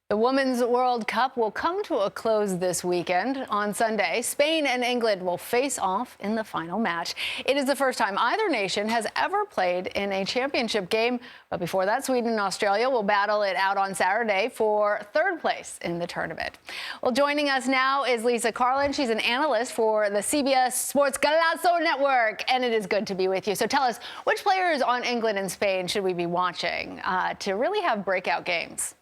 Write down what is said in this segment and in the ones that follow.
The Women's World Cup will come to a close this weekend. On Sunday, Spain and England will face off in the final match. It is the first time either nation has ever played in a championship game. But before that, Sweden and Australia will battle it out on Saturday for third place in the tournament. Well, joining us now is Lisa Carlin. She's an analyst for the CBS Sports Golazo network, and it is good to be with you. So tell us, which players on England and Spain should we be watching to really have breakout games?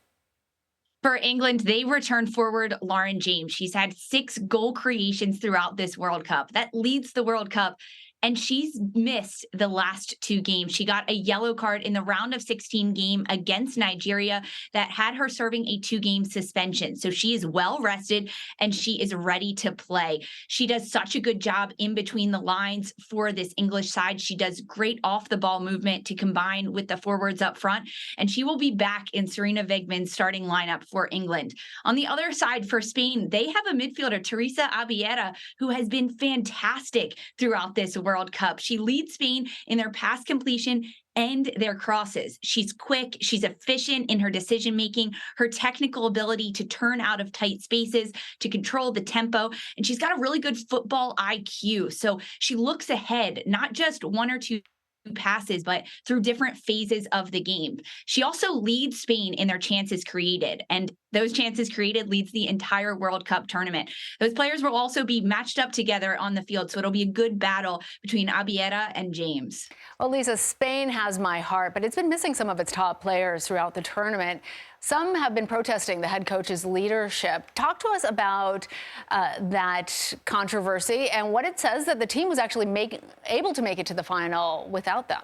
For England, they returned forward Lauren James. She's had 6 goal creations throughout this World Cup. That leads the World Cup. And she's missed the last 2 games. She got a yellow card in the round of 16 game against Nigeria that had her serving a 2-game suspension. So she is well rested and she is ready to play. She does such a good job in between the lines for this English side. She does great off the ball movement to combine with the forwards up front. And she will be back in Serena Vigman's starting lineup for England. On the other side for Spain, they have a midfielder, Teresa Abiera, who has been fantastic throughout this World Cup. She leads Spain in their pass completion and their crosses. She's quick, she's efficient in her decision making, her technical ability to turn out of tight spaces, to control the tempo, and she's got a really good football IQ. So she looks ahead, not just 1 or 2 passes, but through different phases of the game. She also leads Spain in their chances created, and those chances created leads the entire World Cup tournament. Those players will also be matched up together on the field, so it'll be a good battle between Abiera and James. Well, Lisa, Spain has my heart, but it's been missing some of its top players throughout the tournament. Some have been protesting the head coach's leadership. Talk to us about that controversy and what it says that the team was actually able to make it to the final without them.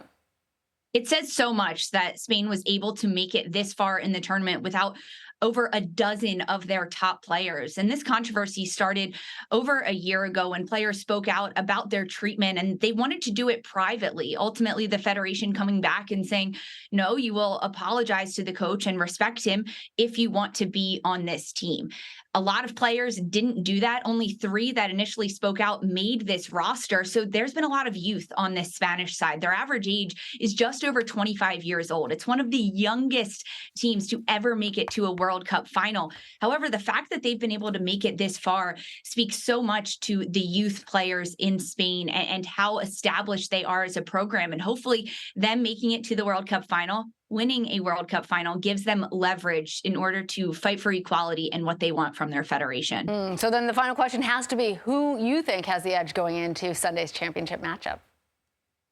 It says so much that Spain was able to make it this far in the tournament without over a dozen of their top players. And this controversy started over a year ago when players spoke out about their treatment and they wanted to do it privately. Ultimately, the federation coming back and saying, no, you will apologize to the coach and respect him if you want to be on this team. A lot of players didn't do that. Only 3 that initially spoke out made this roster. So there's been a lot of youth on this Spanish side. Their average age is just over 25 years old. It's one of the youngest teams to ever make it to a World Cup final. However, the fact that they've been able to make it this far speaks so much to the youth players in Spain and how established they are as a program. And hopefully them making it to the World Cup final, winning a World Cup final, gives them leverage in order to fight for equality and what they want from their federation. So then the final question has to be who you think has the edge going into Sunday's championship matchup.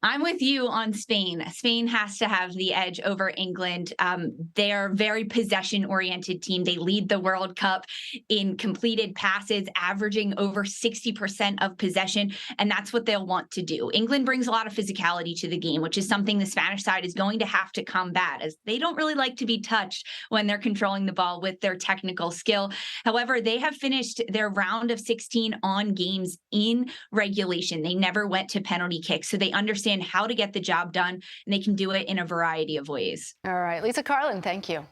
I'm with you on Spain. Spain has to have the edge over England. They're a very possession-oriented team. They lead the World Cup in completed passes, averaging over 60% of possession, and that's what they'll want to do. England brings a lot of physicality to the game, which is something the Spanish side is going to have to combat, as they don't really like to be touched when they're controlling the ball with their technical skill. However, they have finished their round of 16 on games in regulation. They never went to penalty kicks, so they understand how to get the job done, and they can do it in a variety of ways. All right, Lisa Carlin, thank you.